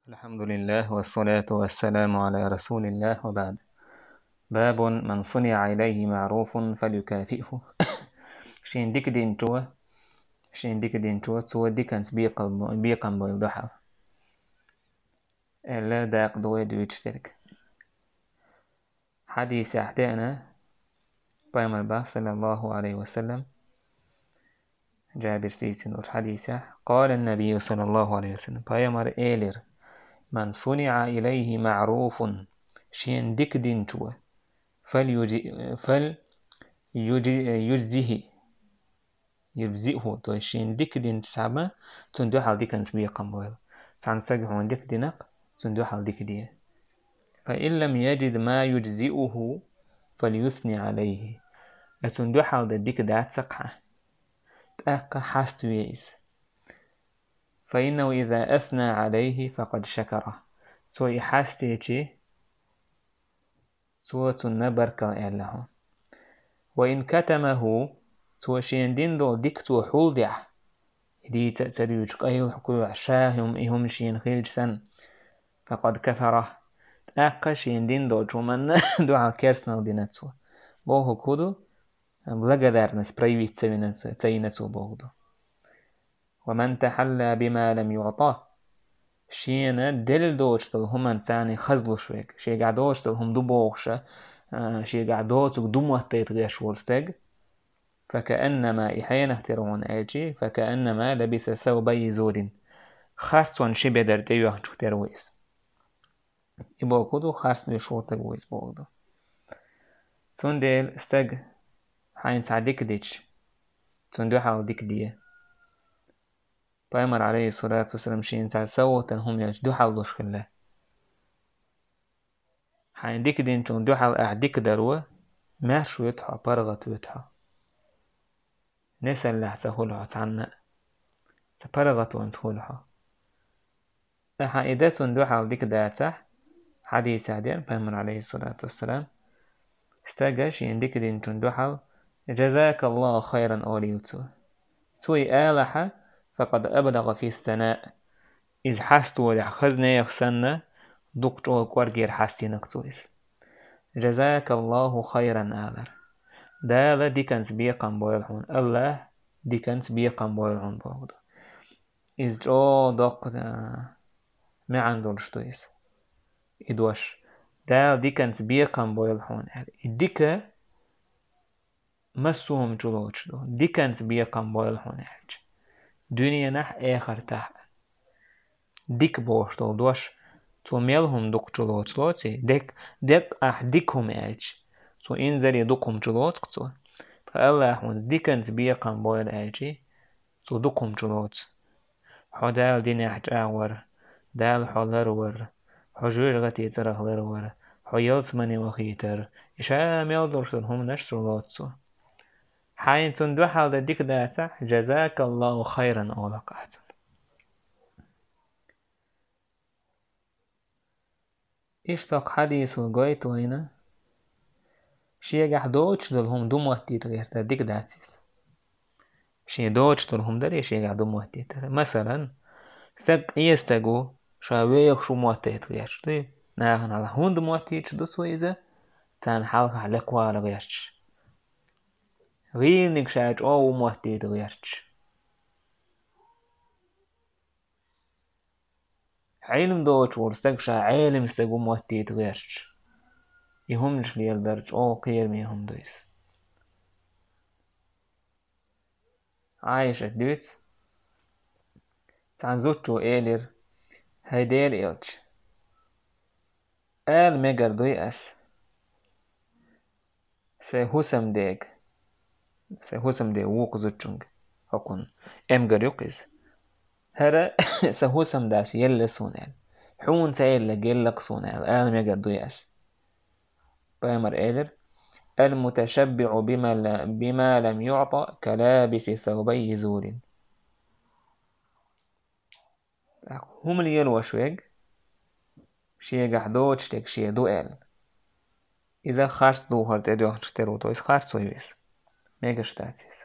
الحمد لله والصلاة والسلام على رسول الله وبعد. باب من صنع إليه معروف فليكافئه. شين ديك دين توا توا ديكنت بيقم بالضحى إلا داق دوي يشترك حديث أحدانا بيامر با صلى الله عليه وسلم جابر سيسن حديثة قال النبي صلى الله عليه وسلم بيامر إيلر من صنع إليه معروف شين ديك دين توا يجزئه توشين ديك دين سابا تندو حال ديك نسبية قنبويل تنسجحون ديك دينق تندو حال ديك دي فإن لم يجد ما يجزئه فليثني عليه تندو حال ديك دات سقحة تأقى حاستويس فإنه إذا أثنى عليه فقد شكره سوى حاستيتي سوى تنبرك إله وإن كتمه سوى شين دين دو ديك تو حول ديح دي تأتريوش قيل حكو عشاهم إهم شين خيل سن فقد كفره أقا شين دين دو جومن دو عالكيرسنال ديناتسو بوهو كودو بلغدار نسبريوي تسيناتسو بوهدو ومن تحلى بما لم يعطاه شين دل دوشتل هم انساني خزلو شويك شي قعدوشتل هم دو بوغشة شي قعدوتك دو موتيت غيش ورستيق فكأنما إحيانا ترون آجي فكأنما لبس ثوبي زور خارتون شي بدر تيوه شكتر ويس إبو كودو خارت بشوتك ويس بوغدو تندل استق حين تعديك ديش تندو حال ديك ديه بايمر عليه الصلاة والسلام شين تعسوتن هم يجدو حال دوش خلا حين ديك دين تندو حال أعديك دروه ماشو يتحى برغت يتحى نسال له تهولها تعنا تبرغت وانتهولها إذا تندو حال ديك داته حديث عدين بايمر عليه الصلاة والسلام استاقش ينديك دين تندو حال جزاك الله خيرا أوليوتو توي آلحة فقد أبلغ في الثناء إذ حستو ودح خزنة يخسنة دكتو كورجير حستي نكتويس جزاك الله خيرا آلر دالا ديكنس بيقام بويلحون الله ديكنس بيقام بويلحون بوغدو إذ جو دق ما عندول شتويس إدوش دال ديكنس بيقام بويلحون إديكا مسوهم جلوش دو ديكنس بيقام بويلحون دنيا نح آخر تح ديك بوشتل دوش تو ميلهم دوك جلوتي ديك ديكهم تو إنزري دوكهم جلوت فالله هون ديكنس بيقام بويل تو دوكهم جلوت حدال دين أحجاور دال حلرور حجور غتي ترهلرور حيلت مني وخيتر إشاء ميل دورسل هم نشتلوتسو حين تندو حال ديك داتا جزاك الله خيرا أولقات إشتاق حديث الغيت وينا شيء دوتش دلهم دو موتيت غير ديك داتيس شيء دوتش دلهم دري شيء دو موتيت مثلا يستقو شاويق شو موتيت غير دي ناهن على هوند موتيت دو سويزة تان حالك على كوار غيرش غير نكشاج أو موتيت غيرش علم دوتش ورستق شا علم استقو موتيت غيرش يهمش ليال درج أو قير ميهم دويس عايشة دوت تعنزوتشو إيلر هيدير إلش آل ميجر دوي أس سيهوسم ديك ووق زوتشونج هكون إمجر يقز هرا سيهوسم داس يلا سونال حون سيلا جيلك سونال آل ميجر دوي أس بايمر إيلر المتشبع بما لم يعطى كلابس ثوبي زور هم اللي يلوى شويق شيء قحدوش تك شيء دوئل إذا خارس دوهر تدوه تشترو تويس خارس ويويس ميجا شتاتيس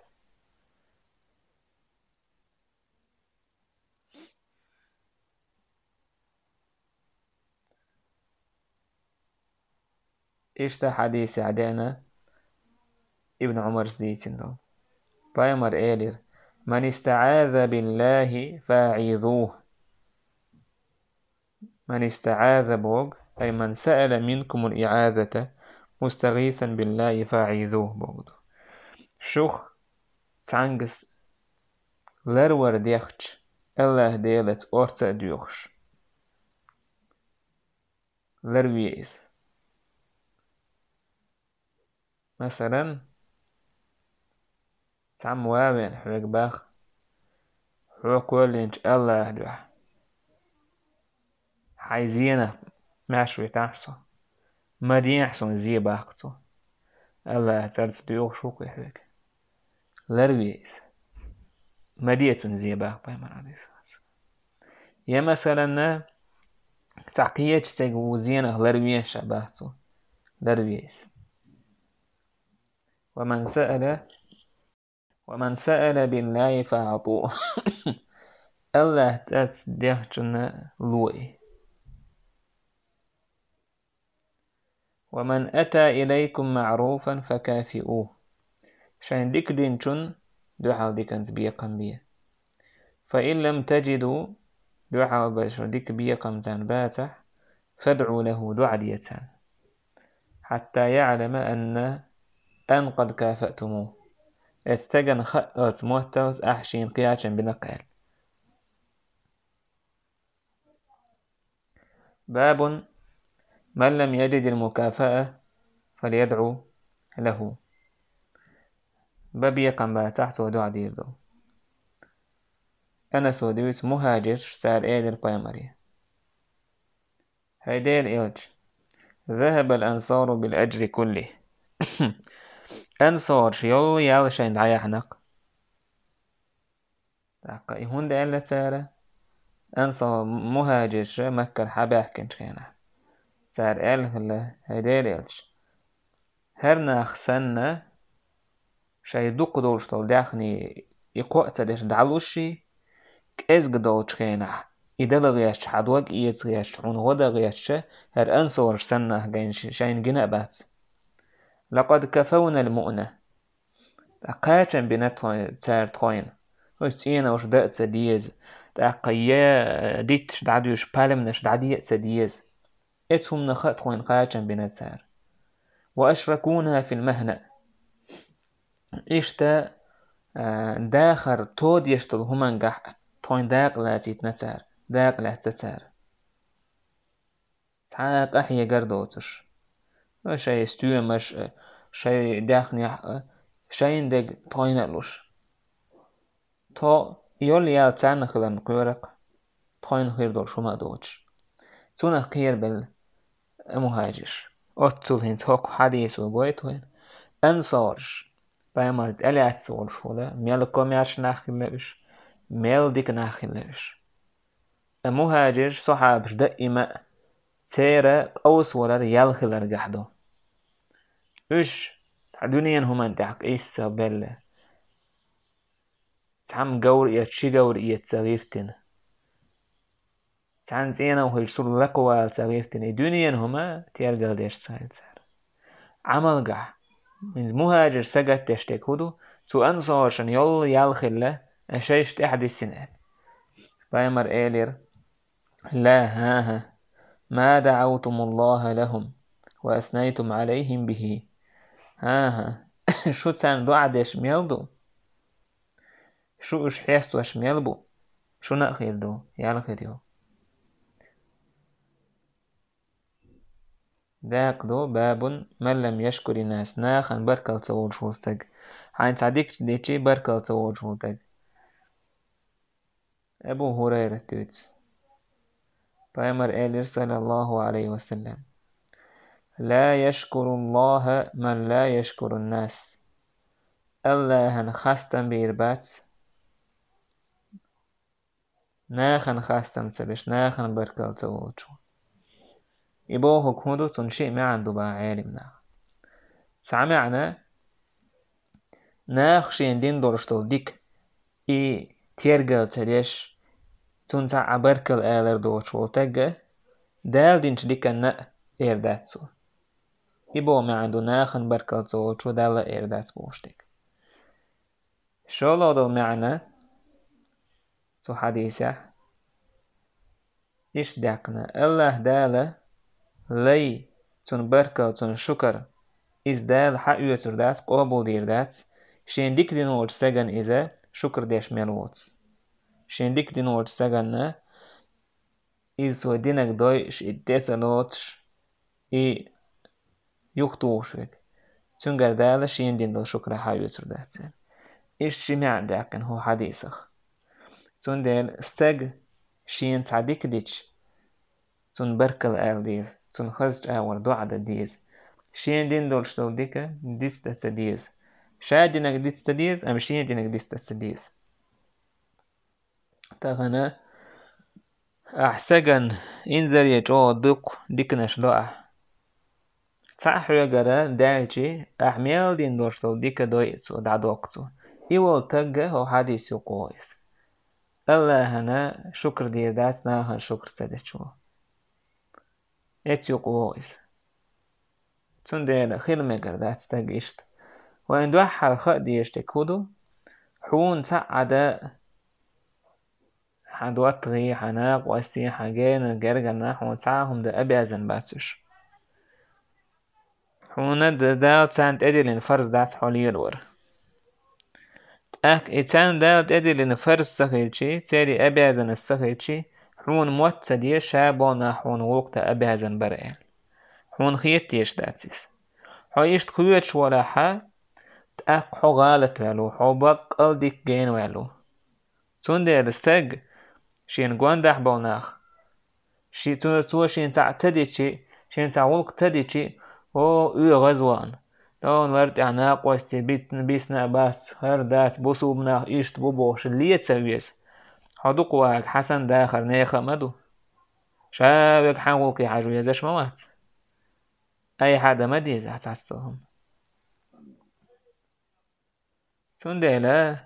إشتا حديث عدانا ابن عمر سديتين دول بايمر إيلير من استعاذ بالله فاعيذوه. من استعاذ بوغ أي من سأل منكم الإعاذة مستغيثا بالله فاعيذوه بوغدو. شوخ تانجس لرور ديخش الله ديلت أورتا ديوخش لرويز. مثلا تعم وابين حرق باخ حرق ولينش الله دوح حيزينه ماشوي تحصو مدين حسون زي باختو الله ترس ديوخ شوكو يحرق لرويز مديتون زي باخ بايمان عليه الصلاة. يا مثلا تعقية تيجو زينه لرويز شباختو لرويز. ومن سأل بالله فأعطوه الله تسديه جنة لوي. ومن أتى إليكم معروفا فكافئوه شان ديك دين جن دوحال ديكنز بيقم بيه. فإن لم تجدوا دوحال بشر ديك بيقم تان باتح فادعوا له دعا ديتان حتى يعلم أن قد كافأتموه استجن خطت موتوز أحشين قياشا بنقل. باب من لم يجد المكافأة فليدعو له. باب يقم باتحت ودعا ديردو. أنا سوديوت مهاجر سار إيدر بايماري هيدير إيلج ذهب الأنصار بالأجر كله. أنصار يلو يالشين عيحنق هون دا إلا تارة أنصار مهاجر مكة الحباح كنت خينا سار إله هيدير إيلج هرنا خسنا شاي دوق دولشتول داخني يقوأت ديش دعلوشي كإزق دولش خينا إدل غياش حدوك إيز غياش عون غدا غياش هر أنصار سنة غين شاين جنا بات. لقد كفونا المؤنة قاتن بنت تار تخوين وستينا وش دأت ديز تاقيا ديتش دعديوش بالمنش دعديت ديز اتهم نخط خوين قاتن بنت تار وأشركونا في المهنة إشتا داخر تود يشتل همان قح توين داق لا تيتنتار داق لا تتار تعاق أحيا قردوتش شاي ستوى مش شاي داخني شاين دق توينلوش تو يولي يال تانا خلان قيرق توين خير دول شما دوتش تونا خير بالمهاجر أتل هنت هوك حديث وبويتوين أنصارش بايمارد أليات سول شولا ميالكم ياش ناخلش ميل ديك ناخلش المهاجر صحابش دائما تيرا قوس ولا يالخلر قحدو إيش دنيا هما تحق إيسا بلا تعم قور يتشي قور يتسغيفتن تعم زينا وهيشتر لقوة تسغيفتن دنيا هما تيرقل ديش سايد عمل قح من مهاجر سقط تشتك هدو تو أنصارشن يول يالخلة أشيش تحدي السنة بايمر إيلير لا هاها ما دعوتم الله لهم وأثنيتم عليهم به هاها شو تسان دعا ديش ميلدو شو إش حيستو أش ميلبو شو نأخير دو يالخير يو داق دو باب من لم يشكر الناس ناخن بركل تصور شوستق عين تعديك ديشي بركل تصور شوستق. أبو هريرة توتس بايمر إيلير صلى الله عليه وسلم لا يشكر الله من لا يشكر الناس. الله خاستم بيربات ناخن خاستم تسبش ناخن بركل تصور شو يبوه كهدو تنشئ ما عنده بقى عالمنا سامعنا ناخشين دين دورشتل ديك إي تيرجل تريش تنتع بركل آلر دوش والتاقة دال دينش ديكا نا إيرداتسو إبو ما عنده ناخن بركة زوج ودالة إيردات بوشتك شو لو دو معنى تو حديثة إيش داقنا الله دالة لي تون بركة تون شكر إز دال حق يوتردات قابل ديردات شين ديك دين وش سجن إذا شكر ديش ملوت شين ديك دين وش سجن إز هو دينك دويش إدتسلوتش إي يختوشك تونجر دالة شين دين دو شكر حق يوتردات إيش شمع داكن هو حديثخ تون ديل استج شين تعديك ديش تون بركل آل ديز تون خزج آور دعدة ديز شين دين دول شتول ديكا ديس تتسديز شا دينك ديس تديز أم شين دينك ديس تتسديز تغنى أحسجن إنزل يجو دق ديكنش لأ صح يجرى دايجي أحميل دين دول شتول ديكا دويتسو دعدوكتو إيوال تجا هو حديث يقويس الله هنا شكر دير دات ناهن شكر تدشو اتيو قويس تندير خير مجر دات تجيشت وإن دوحل خق ديشتك كودو حون سعدا حدوات غي حناق واستي حاجين جرجنا حون ساهم دا أبي أزن باتش حون دا تسانت أدي فرز دات حولي الور إتسان دا أدي فرز سخيلشي تاري أبي أزن السخيلشي حون موت سدير شابونا حون وقت أبي أزن برئل حون خيت تيش داتيس حو يشت خويتش ولا حا تأك حو غالت والو حو بق ألديك جين والو تندير استج شين قواندح بوناخ شي تو شين تاع تديتشي شين تاع ولق تديتشي او غزوان دون ورد عناق وستي بيسنا باس هردات بوسوبنا إيشت بوبوش اللي يتسويس حدوق واق حسن داخر نيخا مدو شابك حاولكي حاجو يزاش موات أي حدا مدي زحت عستوهم سنديلا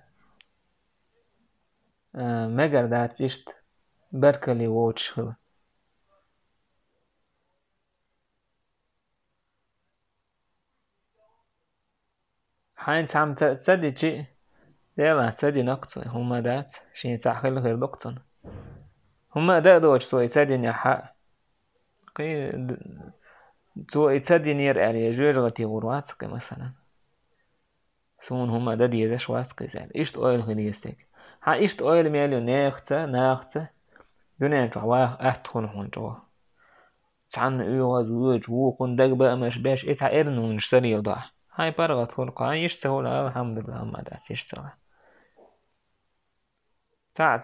مگر دات إيشت بركلي ووتش خل حين سام تسدي شيء ديلا تسدي نقطة هما دات شين تاخل غير نقطة هما دا دوش سوي تسدي نحا قي سوي تسدي نير عليه جوج غتي غروات مثلا سون هما دا دي زش واسق زال إيشت أويل خليستك ها إيشت أويل ميلو ناخته دنيا جوا أحتخون هون جوا تعن يوغز ويج وقن دق بقى مش باش إتع إرنو نشتري يضع هاي برغت خلقا يشتغل الحمد لله ما دات يشتغل تاع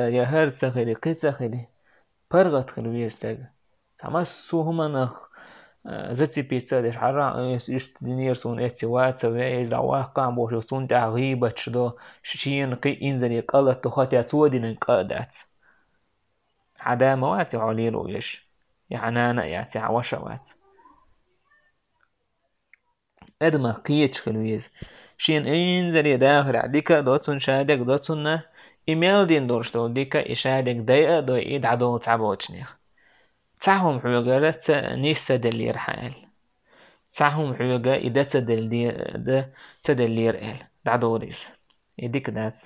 يا هرت سخلي قيت سخلي برغت خلوي يستغ تعمل سو هما نخ زتي بيتزا ديش حرا يشت دينير سون اتي وات سوي دعواه قام بوشو سون تاع غيبة شدو شين قي إنزل يقلت تخاتي تودين انقادات حدا مواتي عليلو يش يعنانا ياتي عوشوات أدما قيتش خلويز شين إنزل يداخل عديكا دوتسون شادك دوتسون إيميل دين دورشتو ديكا إشادك دايقا دو إيد عدو تعبوتشنيخ تعهم حوغا نيسا دلير حال تعهم حوغا إدا تدلير إل دعدو ريس إديك دات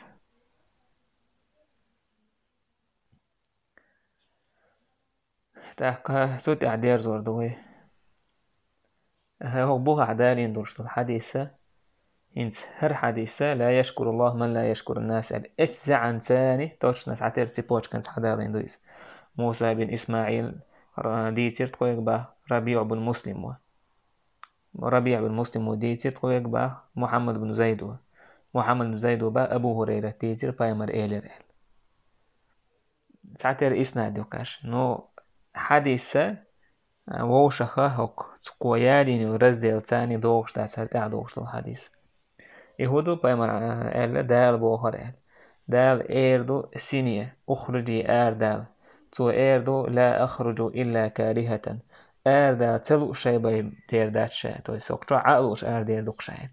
تاكا سوت أعدير زور دوي هو بوها عدالين دورشتو الحديثة انت هر حديثة لا يشكر الله من لا يشكر الناس اتزعن تاني توش ناس عتير تيبوش كانت حدالين دويس موسى بن إسماعيل ديتير تقويق با ربيع بن مسلم ربيع بن مسلم ديتير تقويق با محمد بن زيد محمد بن زيد با أبو هريرة ديتير بايمر إيلر تعتير إسناد يقاش نو حديثة ووشخة هك تقويالين ورزديل تاني دوغش تاتر قاعدوغش الحديث يهودو بايمر إيل دال بوهر إيل دال إيردو سينية أخرجي دال تو إيردو لا أخرج إلا كارهة دا تلو شي باي دير دات شاي تو سوكتو عقلوش دير دوك شاي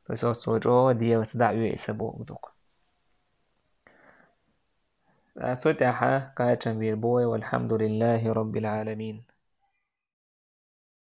تو سوكتو جو دير سدعوي يسبوك دوك توتاحا قاعد بير بوي والحمد لله رب العالمين.